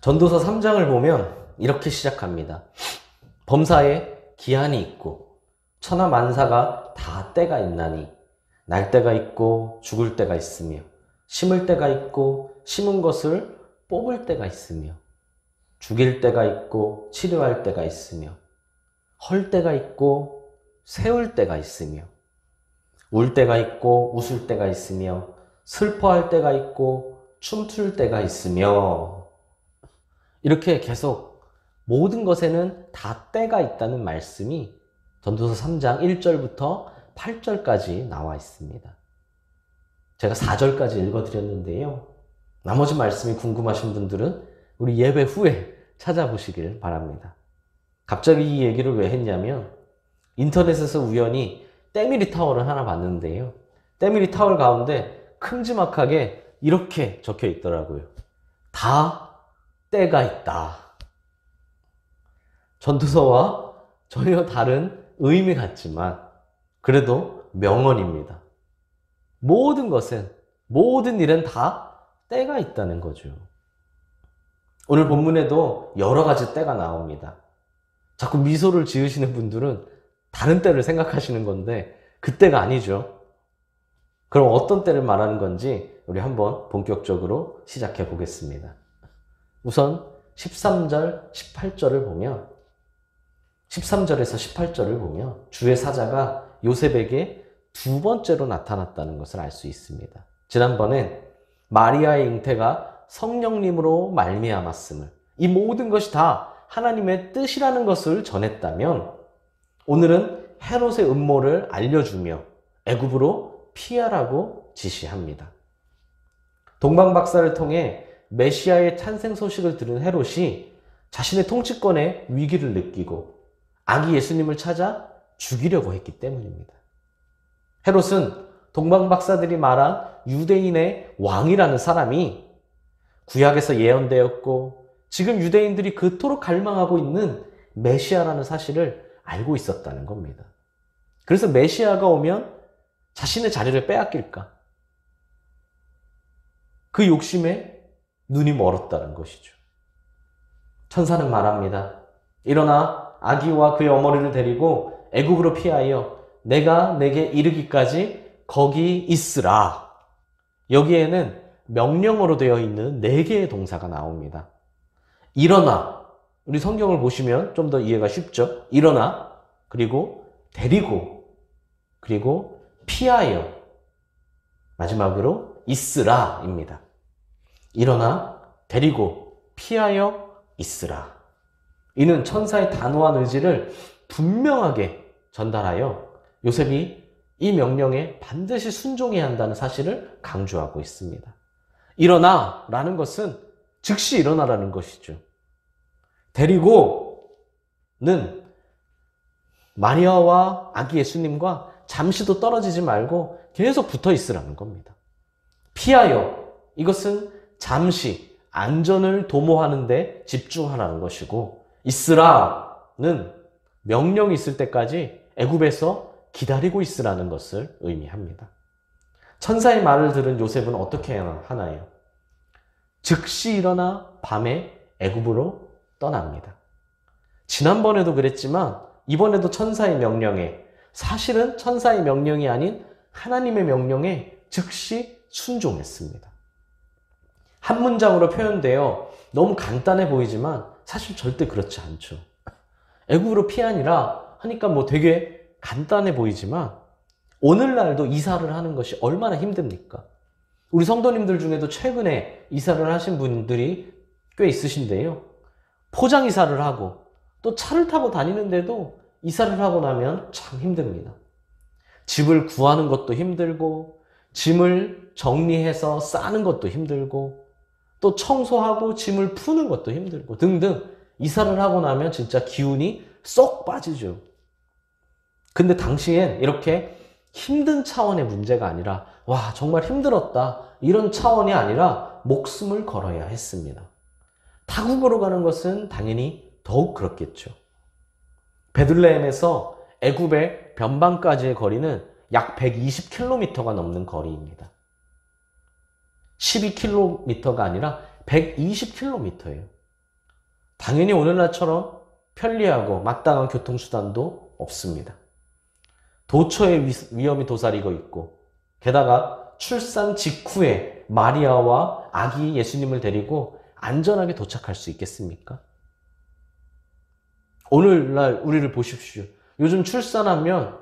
전도서 3장을 보면 이렇게 시작합니다. 범사에 기한이 있고 천하 만사가 다 때가 있나니 날 때가 있고 죽을 때가 있으며 심을 때가 있고 심은 것을 뽑을 때가 있으며 죽일 때가 있고 치료할 때가 있으며 헐 때가 있고 세울 때가 있으며 울 때가 있고 웃을 때가 있으며 슬퍼할 때가 있고 춤출 때가 있으며 이렇게 계속 모든 것에는 다 때가 있다는 말씀이 전도서 3장 1절부터 8절까지 나와 있습니다. 제가 4절까지 읽어드렸는데요. 나머지 말씀이 궁금하신 분들은 우리 예배 후에 찾아보시길 바랍니다. 갑자기 이 얘기를 왜 했냐면 인터넷에서 우연히 때밀이 타월을 하나 봤는데요. 때밀이 타월 가운데 큼지막하게 이렇게 적혀 있더라고요. 다 때가 있다. 전도서와 전혀 다른 의미 같지만 그래도 명언입니다. 모든 것은, 모든 일은 다 때가 있다는 거죠. 오늘 본문에도 여러 가지 때가 나옵니다. 자꾸 미소를 지으시는 분들은 다른 때를 생각하시는 건데 그 때가 아니죠. 그럼 어떤 때를 말하는 건지 우리 한번 본격적으로 시작해 보겠습니다. 우선 13절, 18절을 보면 13절에서 18절을 보면 주의 사자가 요셉에게 두 번째로 나타났다는 것을 알 수 있습니다. 지난번엔 마리아의 잉태가 성령님으로 말미암았음을, 이 모든 것이 다 하나님의 뜻이라는 것을 전했다면 오늘은 헤롯의 음모를 알려주며 애굽으로 피하라고 지시합니다. 동방박사를 통해 메시아의 탄생 소식을 들은 헤롯이 자신의 통치권에 위기를 느끼고 아기 예수님을 찾아 죽이려고 했기 때문입니다. 헤롯은 동방박사들이 말한 유대인의 왕이라는 사람이 구약에서 예언되었고 지금 유대인들이 그토록 갈망하고 있는 메시아라는 사실을 알고 있었다는 겁니다. 그래서 메시아가 오면 자신의 자리를 빼앗길까? 그 욕심에 눈이 멀었다는 것이죠. 천사는 말합니다. 일어나 아기와 그의 어머니를 데리고 애굽으로 피하여 내가 내게 이르기까지 거기 있으라. 여기에는 명령어로 되어 있는 4개의 동사가 나옵니다. 일어나, 우리 성경을 보시면 좀 더 이해가 쉽죠? 일어나, 그리고 데리고, 그리고 피하여, 마지막으로 있으라입니다. 일어나, 데리고, 피하여, 있으라. 이는 천사의 단호한 의지를 분명하게 전달하여 요셉이 이 명령에 반드시 순종해야 한다는 사실을 강조하고 있습니다. 일어나 라는 것은 즉시 일어나라는 것이죠. 데리고는 마리아와 아기 예수님과 잠시도 떨어지지 말고 계속 붙어 있으라는 겁니다. 피하여, 이것은 잠시 안전을 도모하는 데 집중하라는 것이고, 있으라는 명령이 있을 때까지 애굽에서 기다리고 있으라는 것을 의미합니다. 천사의 말을 들은 요셉은 어떻게 하나요? 즉시 일어나 밤에 애굽으로 떠납니다. 지난번에도 그랬지만 이번에도 천사의 명령에, 사실은 천사의 명령이 아닌 하나님의 명령에 즉시 순종했습니다. 한 문장으로 표현되어 너무 간단해 보이지만 사실 절대 그렇지 않죠. 애굽으로 피하니라 하니까 뭐 되게 간단해 보이지만 오늘날도 이사를 하는 것이 얼마나 힘듭니까? 우리 성도님들 중에도 최근에 이사를 하신 분들이 꽤 있으신데요. 포장 이사를 하고 또 차를 타고 다니는데도 이사를 하고 나면 참 힘듭니다. 집을 구하는 것도 힘들고 짐을 정리해서 싸는 것도 힘들고 또 청소하고 짐을 푸는 것도 힘들고 등등 이사를 하고 나면 진짜 기운이 쏙 빠지죠. 근데 당시엔 이렇게 힘든 차원의 문제가 아니라 와 정말 힘들었다 이런 차원이 아니라 목숨을 걸어야 했습니다. 타국으로 가는 것은 당연히 더욱 그렇겠죠. 베들레헴에서 애굽의 변방까지의 거리는 약 120km가 넘는 거리입니다. 12km가 아니라 120km예요. 당연히 오늘날처럼 편리하고 마땅한 교통수단도 없습니다. 도처에 위험이 도사리고 있고, 게다가 출산 직후에 마리아와 아기 예수님을 데리고 안전하게 도착할 수 있겠습니까? 오늘날 우리를 보십시오. 요즘 출산하면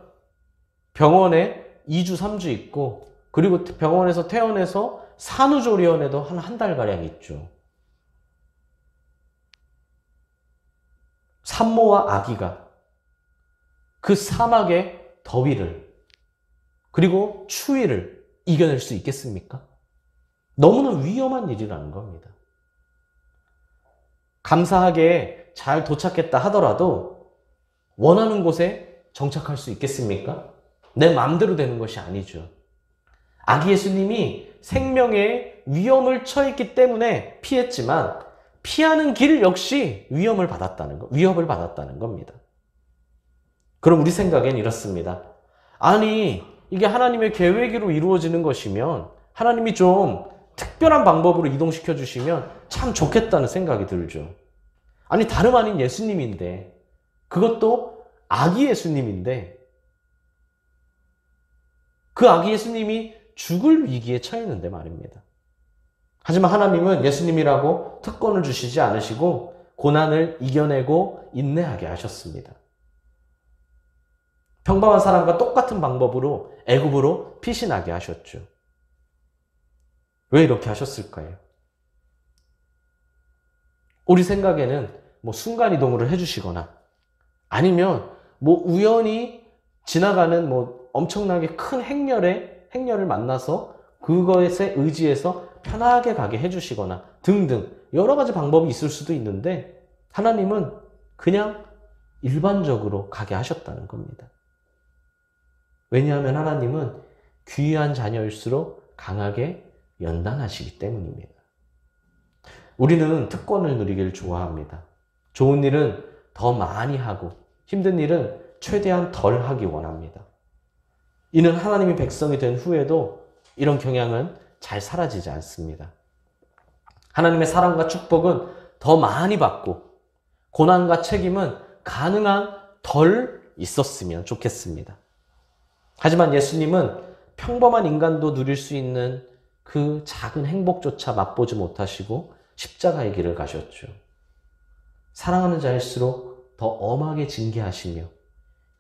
병원에 2주, 3주 있고, 그리고 병원에서 퇴원해서 산후조리원에도 한 달가량 있죠. 산모와 아기가 그 사막의 더위를, 그리고 추위를 이겨낼 수 있겠습니까? 너무나 위험한 일이라는 겁니다. 감사하게 잘 도착했다 하더라도 원하는 곳에 정착할 수 있겠습니까? 내 마음대로 되는 것이 아니죠. 아기 예수님이 생명의 위험을 처했기 때문에 피했지만 피하는 길 역시 위협을 받았다는 겁니다. 그럼 우리 생각엔 이렇습니다. 아니, 이게 하나님의 계획으로 이루어지는 것이면 하나님이 좀 특별한 방법으로 이동시켜 주시면 참 좋겠다는 생각이 들죠. 아니, 다름 아닌 예수님인데, 그것도 아기 예수님인데, 그 아기 예수님이 죽을 위기에 처했는데 말입니다. 하지만 하나님은 예수님이라고 특권을 주시지 않으시고 고난을 이겨내고 인내하게 하셨습니다. 평범한 사람과 똑같은 방법으로 애굽으로 피신하게 하셨죠. 왜 이렇게 하셨을까요? 우리 생각에는 순간이동을 해주시거나 아니면 우연히 지나가는 엄청나게 큰 행렬을 만나서 그것에 의지해서 편하게 가게 해주시거나 등등 여러 가지 방법이 있을 수도 있는데 하나님은 그냥 일반적으로 가게 하셨다는 겁니다. 왜냐하면 하나님은 귀한 자녀일수록 강하게 연단하시기 때문입니다. 우리는 특권을 누리길 좋아합니다. 좋은 일은 더 많이 하고 힘든 일은 최대한 덜 하기 원합니다. 이는 하나님의 백성이 된 후에도 이런 경향은 잘 사라지지 않습니다. 하나님의 사랑과 축복은 더 많이 받고 고난과 책임은 가능한 덜 있었으면 좋겠습니다. 하지만 예수님은 평범한 인간도 누릴 수 있는 그 작은 행복조차 맛보지 못하시고 십자가의 길을 가셨죠. 사랑하는 자일수록 더 엄하게 징계하시며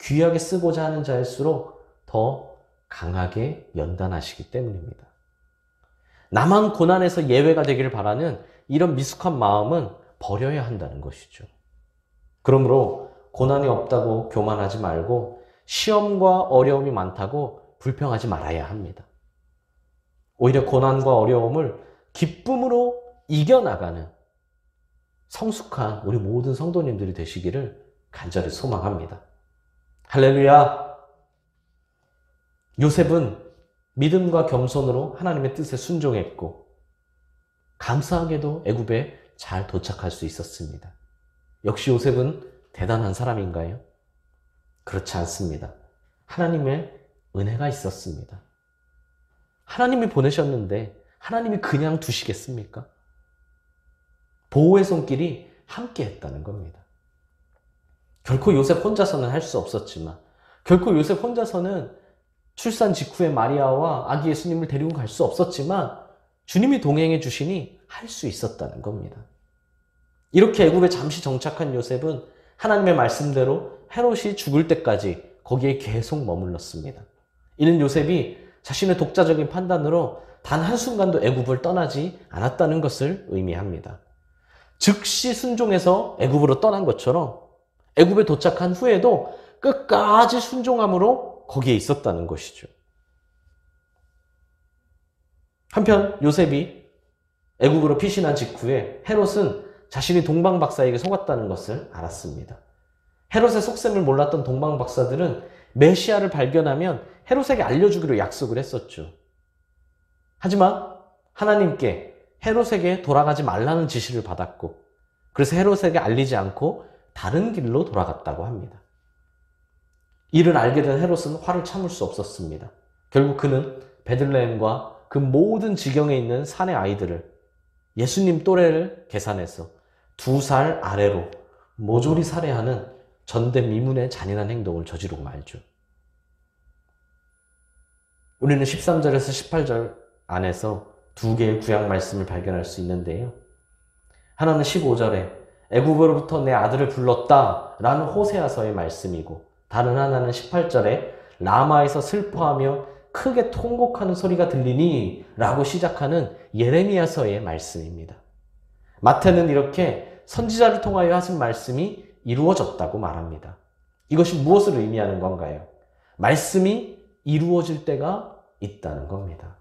귀하게 쓰고자 하는 자일수록 더 강하게 연단하시기 때문입니다. 나만 고난에서 예외가 되기를 바라는 이런 미숙한 마음은 버려야 한다는 것이죠. 그러므로 고난이 없다고 교만하지 말고 시험과 어려움이 많다고 불평하지 말아야 합니다. 오히려 고난과 어려움을 기쁨으로 이겨나가는 성숙한 우리 모든 성도님들이 되시기를 간절히 소망합니다. 할렐루야! 요셉은 믿음과 겸손으로 하나님의 뜻에 순종했고 감사하게도 애굽에 잘 도착할 수 있었습니다. 역시 요셉은 대단한 사람인가요? 그렇지 않습니다. 하나님의 은혜가 있었습니다. 하나님이 보내셨는데 하나님이 그냥 두시겠습니까? 보호의 손길이 함께 했다는 겁니다. 결코 요셉 혼자서는 할 수 없었지만 결코 요셉 혼자서는 출산 직후에 마리아와 아기 예수님을 데리고 갈 수 없었지만 주님이 동행해 주시니 할 수 있었다는 겁니다. 이렇게 애굽에 잠시 정착한 요셉은 하나님의 말씀대로 헤롯이 죽을 때까지 거기에 계속 머물렀습니다. 이는 요셉이 자신의 독자적인 판단으로 단 한순간도 애굽을 떠나지 않았다는 것을 의미합니다. 즉시 순종해서 애굽으로 떠난 것처럼 애굽에 도착한 후에도 끝까지 순종함으로 거기에 있었다는 것이죠. 한편 요셉이 애굽으로 피신한 직후에 헤롯은 자신이 동방박사에게 속았다는 것을 알았습니다. 헤롯의 속셈을 몰랐던 동방박사들은 메시아를 발견하면 헤롯에게 알려주기로 약속을 했었죠. 하지만 하나님께 헤롯에게 돌아가지 말라는 지시를 받았고 그래서 헤롯에게 알리지 않고 다른 길로 돌아갔다고 합니다. 이를 알게 된 헤롯은 화를 참을 수 없었습니다. 결국 그는 베들레헴과 그 모든 지경에 있는 산의 아이들을 예수님 또래를 계산해서 2살 아래로 모조리 살해하는 전대미문의 잔인한 행동을 저지르고 말죠. 우리는 13절에서 18절 안에서 두 개의 구약 말씀을 발견할 수 있는데요. 하나는 15절에 애굽으로부터 내 아들을 불렀다 라는 호세아서의 말씀이고, 다른 하나는 18절에 라마에서 슬퍼하며 크게 통곡하는 소리가 들리니 라고 시작하는 예레미야서의 말씀입니다. 마태는 이렇게 선지자를 통하여 하신 말씀이 이루어졌다고 말합니다. 이것이 무엇을 의미하는 건가요? 말씀이 이루어질 때가 있다는 겁니다.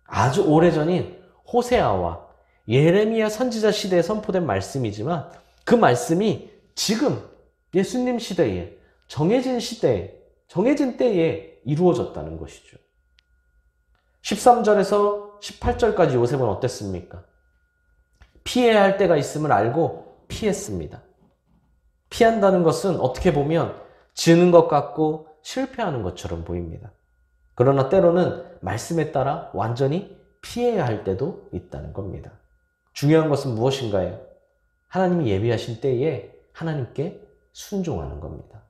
아주 오래전인 호세아와 예레미야 선지자 시대에 선포된 말씀이지만 그 말씀이 지금 예수님 시대에 정해진 시대에, 정해진 때에 이루어졌다는 것이죠. 13절에서 18절까지 요셉은 어땠습니까? 피해야 할 때가 있음을 알고 피했습니다. 피한다는 것은 어떻게 보면 지는 것 같고 실패하는 것처럼 보입니다. 그러나 때로는 말씀에 따라 완전히 피해야 할 때도 있다는 겁니다. 중요한 것은 무엇인가요? 하나님이 예비하신 때에 하나님께 순종하는 겁니다.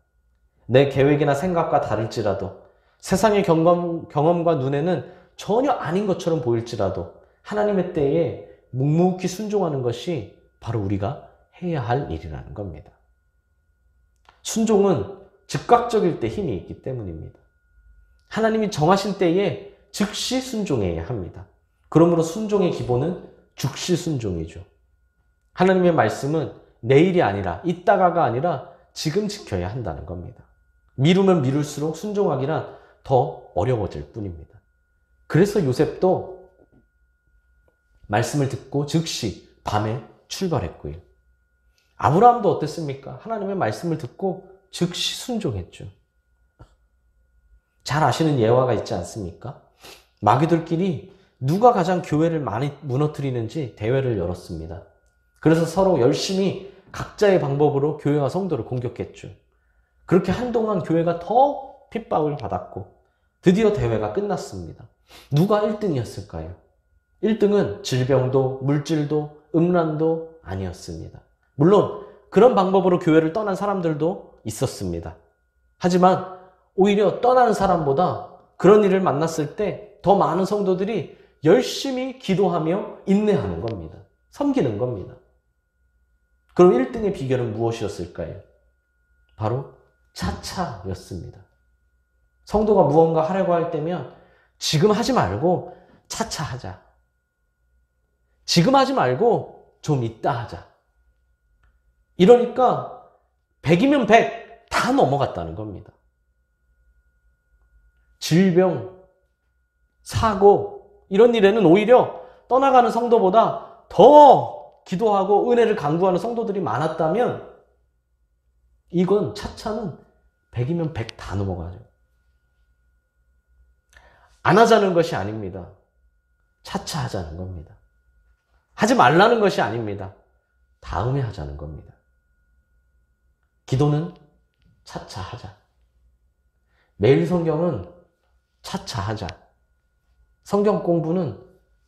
내 계획이나 생각과 다를지라도, 세상의 경험과 눈에는 전혀 아닌 것처럼 보일지라도 하나님의 때에 묵묵히 순종하는 것이 바로 우리가 해야 할 일이라는 겁니다. 순종은 즉각적일 때 힘이 있기 때문입니다. 하나님이 정하신 때에 즉시 순종해야 합니다. 그러므로 순종의 기본은 즉시 순종이죠. 하나님의 말씀은 내일이 아니라, 이따가가 아니라 지금 지켜야 한다는 겁니다. 미루면 미룰수록 순종하기란 더 어려워질 뿐입니다. 그래서 요셉도 말씀을 듣고 즉시 밤에 출발했고요. 아브라함도 어땠습니까? 하나님의 말씀을 듣고 즉시 순종했죠. 잘 아시는 예화가 있지 않습니까? 마귀들끼리 누가 가장 교회를 많이 무너뜨리는지 대회를 열었습니다. 그래서 서로 열심히 각자의 방법으로 교회와 성도를 공격했죠. 그렇게 한동안 교회가 더 핍박을 받았고 드디어 대회가 끝났습니다. 누가 1등이었을까요? 1등은 질병도 물질도 음란도 아니었습니다. 물론 그런 방법으로 교회를 떠난 사람들도 있었습니다. 하지만 오히려 떠나는 사람보다 그런 일을 만났을 때 더 많은 성도들이 열심히 기도하며 인내하는 겁니다. 섬기는 겁니다. 그럼 1등의 비결은 무엇이었을까요? 바로 차차였습니다. 성도가 무언가 하려고 할 때면 지금 하지 말고 차차 하자. 지금 하지 말고 좀 이따 하자. 이러니까 100이면 100 다 넘어갔다는 겁니다. 질병, 사고 이런 일에는 오히려 떠나가는 성도보다 더 기도하고 은혜를 강구하는 성도들이 많았다면 이건 차차는 100이면 100 다 넘어가죠. 안 하자는 것이 아닙니다. 차차 하자는 겁니다. 하지 말라는 것이 아닙니다. 다음에 하자는 겁니다. 기도는 차차 하자. 매일 성경은 차차 하자. 성경 공부는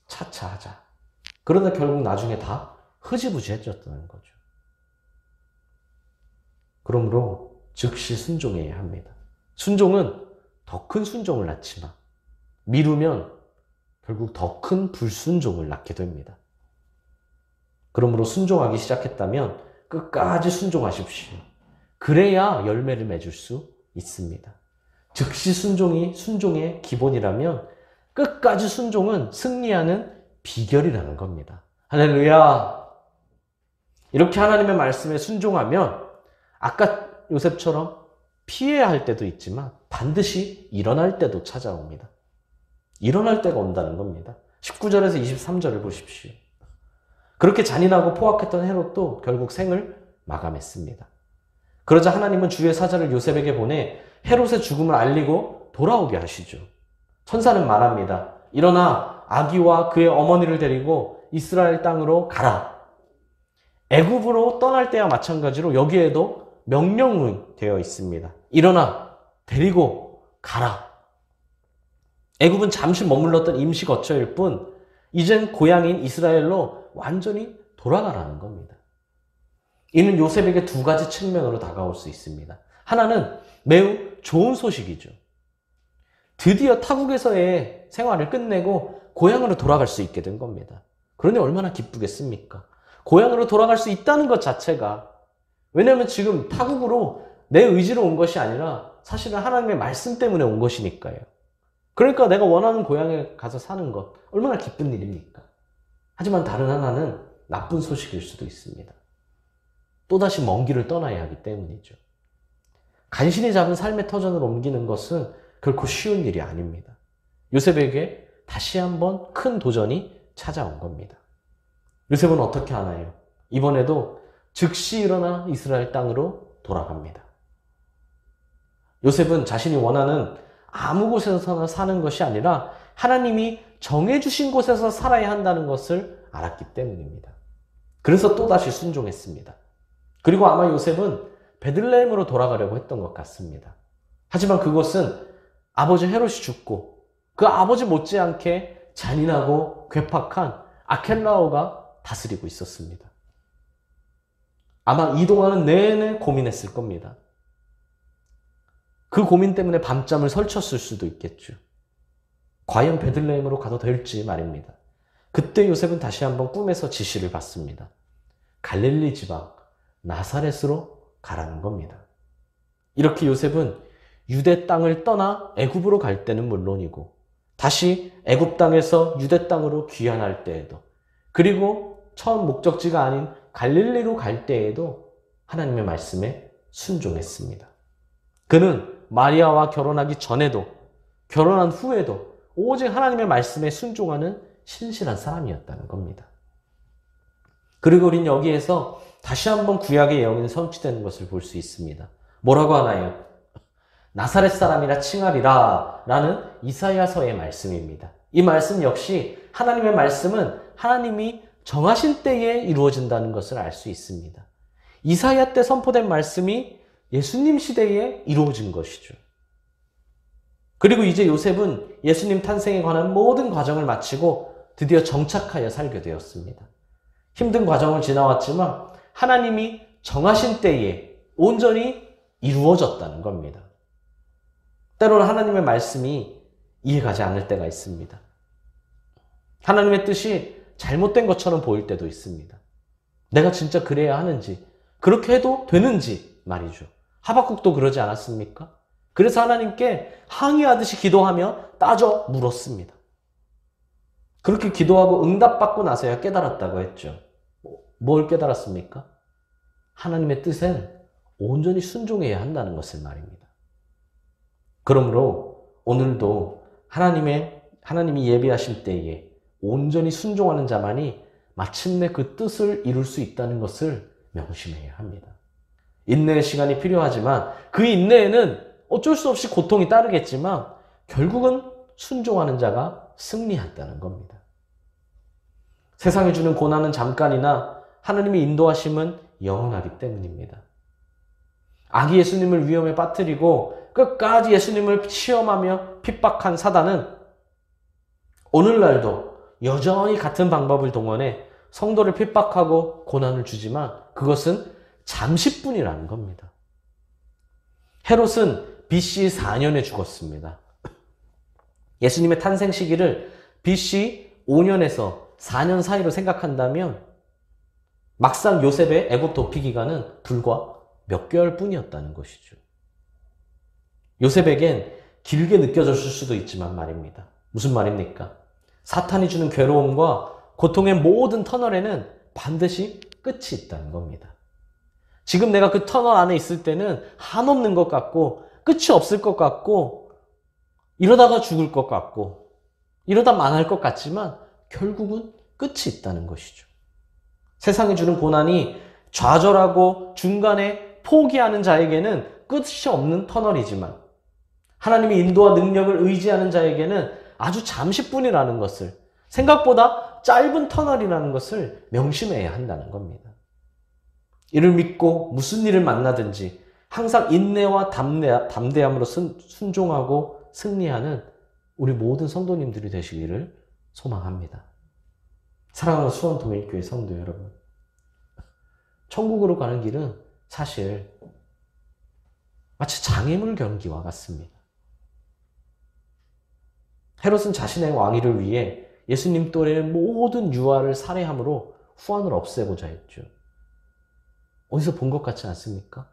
차차 하자. 그러다 결국 나중에 다 흐지부지해졌다는 거죠. 그러므로 즉시 순종해야 합니다. 순종은 더 큰 순종을 낳지만 미루면 결국 더 큰 불순종을 낳게 됩니다. 그러므로 순종하기 시작했다면 끝까지 순종하십시오. 그래야 열매를 맺을 수 있습니다. 즉시 순종이 순종의 기본이라면 끝까지 순종은 승리하는 비결이라는 겁니다. 할렐루야! 이렇게 하나님의 말씀에 순종하면 아까 요셉처럼 피해야 할 때도 있지만 반드시 일어날 때도 찾아옵니다. 일어날 때가 온다는 겁니다. 19절에서 23절을 보십시오. 그렇게 잔인하고 포악했던 헤롯도 결국 생을 마감했습니다. 그러자 하나님은 주의 사자를 요셉에게 보내 헤롯의 죽음을 알리고 돌아오게 하시죠. 천사는 말합니다. 일어나 아기와 그의 어머니를 데리고 이스라엘 땅으로 가라. 애굽으로 떠날 때와 마찬가지로 여기에도 명령이 되어 있습니다. 일어나 데리고 가라. 애굽은 잠시 머물렀던 임시 거처일 뿐 이젠 고향인 이스라엘로 완전히 돌아가라는 겁니다. 이는 요셉에게 두 가지 측면으로 다가올 수 있습니다. 하나는 매우 좋은 소식이죠. 드디어 타국에서의 생활을 끝내고 고향으로 돌아갈 수 있게 된 겁니다. 그러니 얼마나 기쁘겠습니까? 고향으로 돌아갈 수 있다는 것 자체가, 왜냐하면 지금 타국으로 내 의지로 온 것이 아니라 사실은 하나님의 말씀 때문에 온 것이니까요. 그러니까 내가 원하는 고향에 가서 사는 것, 얼마나 기쁜 일입니까? 하지만 다른 하나는 나쁜 소식일 수도 있습니다. 또다시 먼 길을 떠나야 하기 때문이죠. 간신히 잡은 삶의 터전을 옮기는 것은 결코 쉬운 일이 아닙니다. 요셉에게 다시 한번 큰 도전이 찾아온 겁니다. 요셉은 어떻게 하나요? 이번에도 즉시 일어나 이스라엘 땅으로 돌아갑니다. 요셉은 자신이 원하는 아무 곳에서나 사는 것이 아니라 하나님이 정해주신 곳에서 살아야 한다는 것을 알았기 때문입니다. 그래서 또다시 순종했습니다. 그리고 아마 요셉은 베들레헴으로 돌아가려고 했던 것 같습니다. 하지만 그것은 아버지 헤롯이 죽고 그 아버지 못지않게 잔인하고 괴팍한 아켈라오가 다스리고 있었습니다. 아마 이동하는 내내 고민했을 겁니다. 그 고민 때문에 밤잠을 설쳤을 수도 있겠죠. 과연 베들레헴으로 가도 될지 말입니다. 그때 요셉은 다시 한번 꿈에서 지시를 받습니다. 갈릴리 지방 나사렛으로 가라는 겁니다. 이렇게 요셉은 유대 땅을 떠나 애굽으로 갈 때는 물론이고 다시 애굽 땅에서 유대 땅으로 귀환할 때에도, 그리고 처음 목적지가 아닌 갈릴리로 갈 때에도 하나님의 말씀에 순종했습니다. 그는 마리아와 결혼하기 전에도 결혼한 후에도 오직 하나님의 말씀에 순종하는 신실한 사람이었다는 겁니다. 그리고 우린 여기에서 다시 한번 구약의 예언이 성취되는 것을 볼 수 있습니다. 뭐라고 하나요? 나사렛 사람이라 칭하리라 라는 이사야서의 말씀입니다. 이 말씀 역시 하나님의 말씀은 하나님이 정하신 때에 이루어진다는 것을 알 수 있습니다. 이사야 때 선포된 말씀이 예수님 시대에 이루어진 것이죠. 그리고 이제 요셉은 예수님 탄생에 관한 모든 과정을 마치고 드디어 정착하여 살게 되었습니다. 힘든 과정을 지나왔지만 하나님이 정하신 때에 온전히 이루어졌다는 겁니다. 때로는 하나님의 말씀이 이해가지 않을 때가 있습니다. 하나님의 뜻이 잘못된 것처럼 보일 때도 있습니다. 내가 진짜 그래야 하는지, 그렇게 해도 되는지 말이죠. 하박국도 그러지 않았습니까? 그래서 하나님께 항의하듯이 기도하며 따져 물었습니다. 그렇게 기도하고 응답받고 나서야 깨달았다고 했죠. 뭘 깨달았습니까? 하나님의 뜻엔 온전히 순종해야 한다는 것을 말입니다. 그러므로 오늘도 하나님이 예비하실 때에 온전히 순종하는 자만이 마침내 그 뜻을 이룰 수 있다는 것을 명심해야 합니다. 인내의 시간이 필요하지만 그 인내에는 어쩔 수 없이 고통이 따르겠지만 결국은 순종하는 자가 승리한다는 겁니다. 세상이 주는 고난은 잠깐이나 하나님의 인도하심은 영원하기 때문입니다. 악이 예수님을 위험에 빠뜨리고 끝까지 예수님을 시험하며 핍박한 사단은 오늘날도 여전히 같은 방법을 동원해 성도를 핍박하고 고난을 주지만 그것은 잠시뿐이라는 겁니다. 헤롯은 BC 4년에 죽었습니다. 예수님의 탄생 시기를 BC 5년에서 4년 사이로 생각한다면 막상 요셉의 애굽 도피 기간은 불과 몇 개월 뿐이었다는 것이죠. 요셉에겐 길게 느껴졌을 수도 있지만 말입니다. 무슨 말입니까? 사탄이 주는 괴로움과 고통의 모든 터널에는 반드시 끝이 있다는 겁니다. 지금 내가 그 터널 안에 있을 때는 한없는 것 같고 끝이 없을 것 같고 이러다가 죽을 것 같고 이러다 망할 것 같지만 결국은 끝이 있다는 것이죠. 세상이 주는 고난이 좌절하고 중간에 포기하는 자에게는 끝이 없는 터널이지만 하나님의 인도와 능력을 의지하는 자에게는 아주 잠시뿐이라는 것을, 생각보다 짧은 터널이라는 것을 명심해야 한다는 겁니다. 이를 믿고 무슨 일을 만나든지 항상 인내와 담대함으로 순종하고 승리하는 우리 모든 성도님들이 되시기를 소망합니다. 사랑하는 수원동일교회 성도 여러분, 천국으로 가는 길은 사실 마치 장애물 경기와 같습니다. 헤롯은 자신의 왕위를 위해 예수님 또래의 모든 유아를 살해함으로 후환을 없애고자 했죠. 어디서 본 것 같지 않습니까?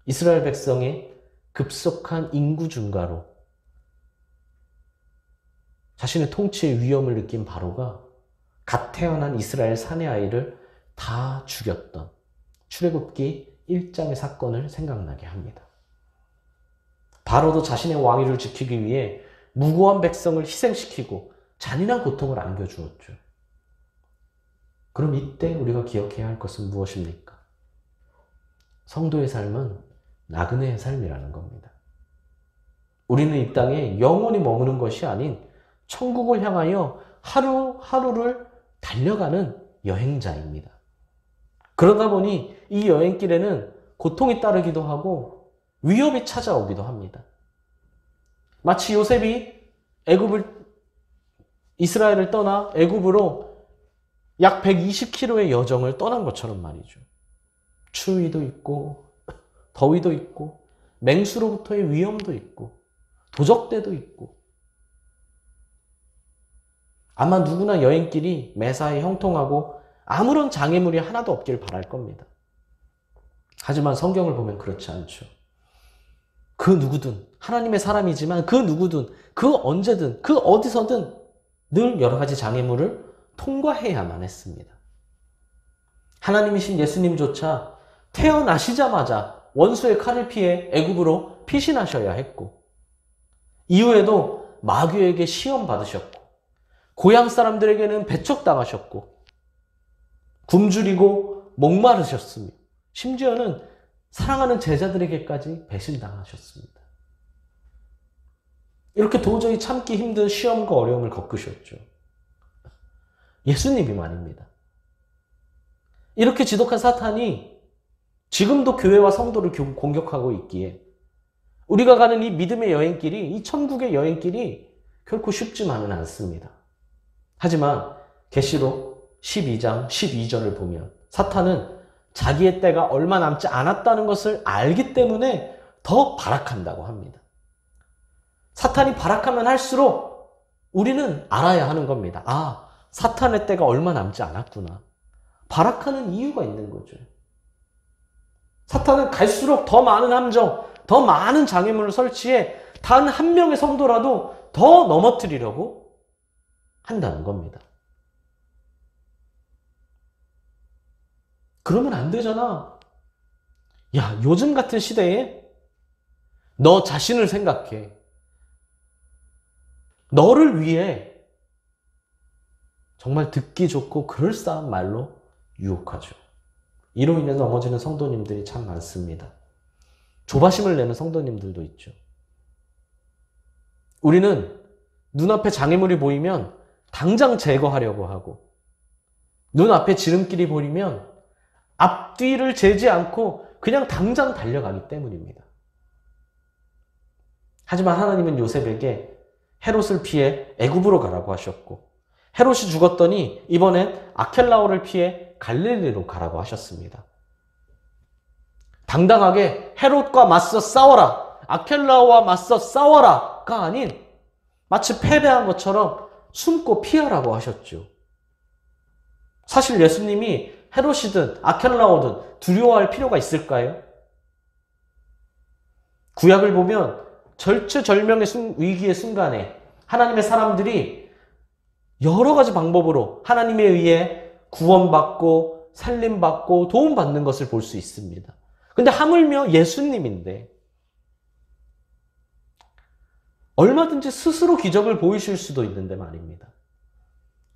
이스라엘 백성의 급속한 인구 증가로 자신의 통치의 위험을 느낀 바로가 갓 태어난 이스라엘 사내 아이를 다 죽였던 출애굽기 1장의 사건을 생각나게 합니다. 바로도 자신의 왕위를 지키기 위해 무고한 백성을 희생시키고 잔인한 고통을 안겨주었죠. 그럼 이때 우리가 기억해야 할 것은 무엇입니까? 성도의 삶은 나그네의 삶이라는 겁니다. 우리는 이 땅에 영원히 머무는 것이 아닌 천국을 향하여 하루하루를 달려가는 여행자입니다. 그러다 보니 이 여행길에는 고통이 따르기도 하고 위협이 찾아오기도 합니다. 마치 요셉이 이스라엘을 떠나 애굽으로 약 120km의 여정을 떠난 것처럼 말이죠. 추위도 있고 더위도 있고 맹수로부터의 위험도 있고 도적대도 있고 아마 누구나 여행길이 매사에 형통하고 아무런 장애물이 하나도 없길 바랄 겁니다. 하지만 성경을 보면 그렇지 않죠. 그 누구든 하나님의 사람이지만 그 누구든 그 언제든 그 어디서든 늘 여러 가지 장애물을 통과해야만 했습니다. 하나님이신 예수님조차 태어나시자마자 원수의 칼을 피해 애굽으로 피신하셔야 했고 이후에도 마귀에게 시험 받으셨고 고향 사람들에게는 배척당하셨고 굶주리고 목마르셨으며 심지어는 사랑하는 제자들에게까지 배신당하셨습니다. 이렇게 도저히 참기 힘든 시험과 어려움을 겪으셨죠. 예수님이 말입니다. 이렇게 지독한 사탄이 지금도 교회와 성도를 공격하고 있기에 우리가 가는 이 믿음의 여행길이, 이 천국의 여행길이 결코 쉽지만은 않습니다. 하지만 계시록 12장 12절을 보면 사탄은 자기의 때가 얼마 남지 않았다는 것을 알기 때문에 더 발악한다고 합니다. 사탄이 발악하면 할수록 우리는 알아야 하는 겁니다. 아, 사탄의 때가 얼마 남지 않았구나. 발악하는 이유가 있는 거죠. 사탄은 갈수록 더 많은 함정, 더 많은 장애물을 설치해 단 한 명의 성도라도 더 넘어뜨리려고 한다는 겁니다. 그러면 안 되잖아. 야, 요즘 같은 시대에 너 자신을 생각해. 너를 위해 정말 듣기 좋고 그럴싸한 말로 유혹하죠. 이로 인해 넘어지는 성도님들이 참 많습니다. 조바심을 내는 성도님들도 있죠. 우리는 눈앞에 장애물이 보이면 당장 제거하려고 하고 눈앞에 지름길이 보이면 앞뒤를 재지 않고 그냥 당장 달려가기 때문입니다. 하지만 하나님은 요셉에게 헤롯을 피해 애굽으로 가라고 하셨고 헤롯이 죽었더니 이번엔 아켈라오를 피해 갈릴리로 가라고 하셨습니다. 당당하게 헤롯과 맞서 싸워라, 아켈라오와 맞서 싸워라가 아닌 마치 패배한 것처럼 숨고 피하라고 하셨죠. 사실 예수님이 헤롯이든 아켈라오든 두려워할 필요가 있을까요? 구약을 보면 절체절명의 위기의 순간에 하나님의 사람들이 여러 가지 방법으로 하나님에 의해 구원받고 살림받고 도움받는 것을 볼 수 있습니다. 근데 하물며 예수님인데 얼마든지 스스로 기적을 보이실 수도 있는데 말입니다.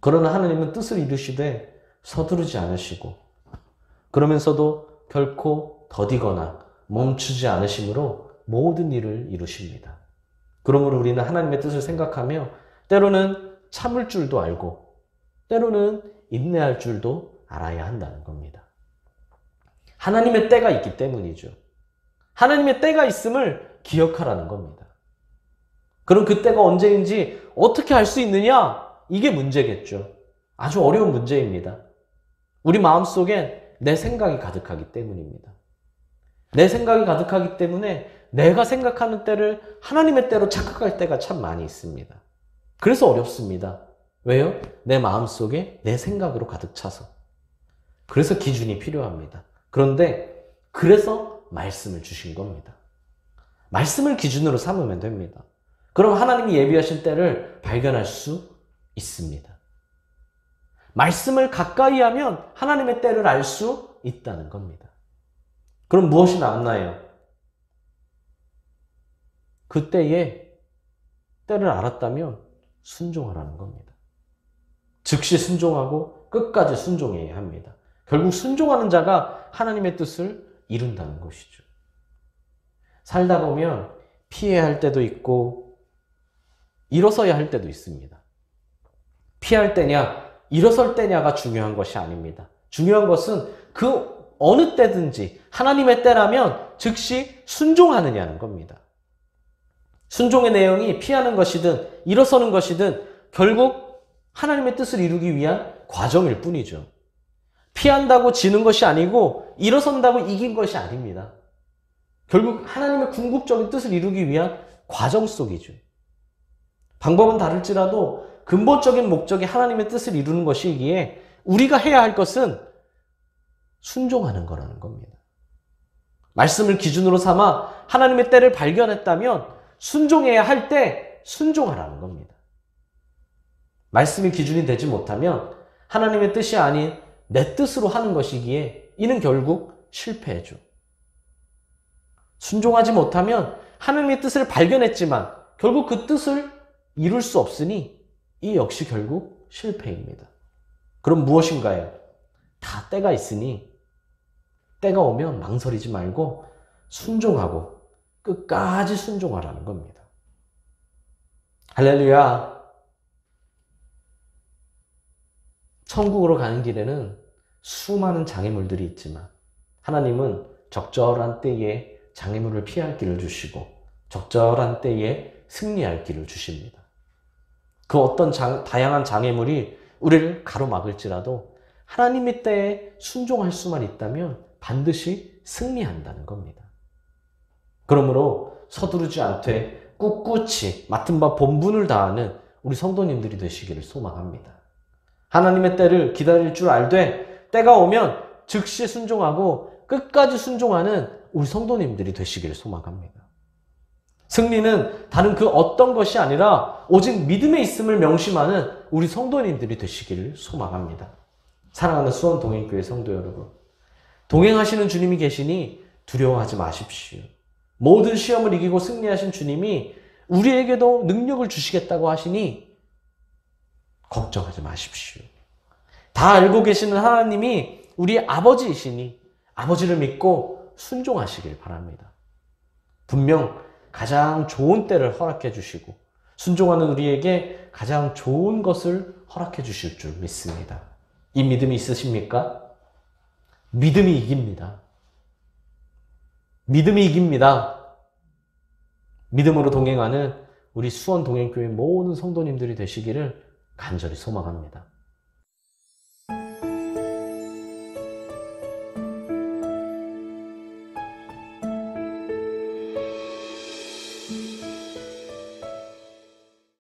그러나 하나님은 뜻을 이루시되 서두르지 않으시고 그러면서도 결코 더디거나 멈추지 않으심으로 모든 일을 이루십니다. 그러므로 우리는 하나님의 뜻을 생각하며 때로는 참을 줄도 알고 때로는 인내할 줄도 알아야 한다는 겁니다. 하나님의 때가 있기 때문이죠. 하나님의 때가 있음을 기억하라는 겁니다. 그럼 그 때가 언제인지 어떻게 알 수 있느냐? 이게 문제겠죠. 아주 어려운 문제입니다. 우리 마음속엔 내 생각이 가득하기 때문입니다. 내 생각이 가득하기 때문에 내가 생각하는 때를 하나님의 때로 착각할 때가 참 많이 있습니다. 그래서 어렵습니다. 왜요? 내 마음속에 내 생각으로 가득 차서. 그래서 기준이 필요합니다. 그런데 그래서 말씀을 주신 겁니다. 말씀을 기준으로 삼으면 됩니다. 그럼 하나님이 예비하신 때를 발견할 수 있습니다. 말씀을 가까이 하면 하나님의 때를 알 수 있다는 겁니다. 그럼 무엇이 남나요? 그때에 때를 알았다면 순종하라는 겁니다. 즉시 순종하고 끝까지 순종해야 합니다. 결국 순종하는 자가 하나님의 뜻을 이룬다는 것이죠. 살다 보면 피해야 할 때도 있고 일어서야 할 때도 있습니다. 피할 때냐 일어설 때냐가 중요한 것이 아닙니다. 중요한 것은 그 어느 때든지 하나님의 때라면 즉시 순종하느냐는 겁니다. 순종의 내용이 피하는 것이든 일어서는 것이든 결국 하나님의 뜻을 이루기 위한 과정일 뿐이죠. 피한다고 지는 것이 아니고 일어선다고 이긴 것이 아닙니다. 결국 하나님의 궁극적인 뜻을 이루기 위한 과정 속이죠. 방법은 다를지라도 근본적인 목적이 하나님의 뜻을 이루는 것이기에 우리가 해야 할 것은 순종하는 거라는 겁니다. 말씀을 기준으로 삼아 하나님의 때를 발견했다면 순종해야 할 때 순종하라는 겁니다. 말씀이 기준이 되지 못하면 하나님의 뜻이 아닌 내 뜻으로 하는 것이기에 이는 결국 실패해줘. 순종하지 못하면 하나님의 뜻을 발견했지만 결국 그 뜻을 이룰 수 없으니 이 역시 결국 실패입니다. 그럼 무엇인가요? 다 때가 있으니 때가 오면 망설이지 말고 순종하고 끝까지 순종하라는 겁니다. 할렐루야. 천국으로 가는 길에는 수많은 장애물들이 있지만 하나님은 적절한 때에 장애물을 피할 길을 주시고 적절한 때에 승리할 길을 주십니다. 그 어떤 다양한 장애물이 우리를 가로막을지라도 하나님의 때에 순종할 수만 있다면 반드시 승리한다는 겁니다. 그러므로 서두르지 않되 꿋꿋이 맡은 바 본분을 다하는 우리 성도님들이 되시기를 소망합니다. 하나님의 때를 기다릴 줄 알되 때가 오면 즉시 순종하고 끝까지 순종하는 우리 성도님들이 되시기를 소망합니다. 승리는 다른 그 어떤 것이 아니라 오직 믿음에 있음을 명심하는 우리 성도님들이 되시기를 소망합니다. 사랑하는 수원동행교회 성도 여러분, 동행하시는 주님이 계시니 두려워하지 마십시오. 모든 시험을 이기고 승리하신 주님이 우리에게도 능력을 주시겠다고 하시니 걱정하지 마십시오. 다 알고 계시는 하나님이 우리 아버지이시니 아버지를 믿고 순종하시길 바랍니다. 분명 가장 좋은 때를 허락해 주시고 순종하는 우리에게 가장 좋은 것을 허락해 주실 줄 믿습니다. 이 믿음이 있으십니까? 믿음이 이깁니다. 믿음이 이깁니다. 믿음으로 동행하는 우리 수원 동행교회 모든 성도님들이 되시기를 간절히 소망합니다.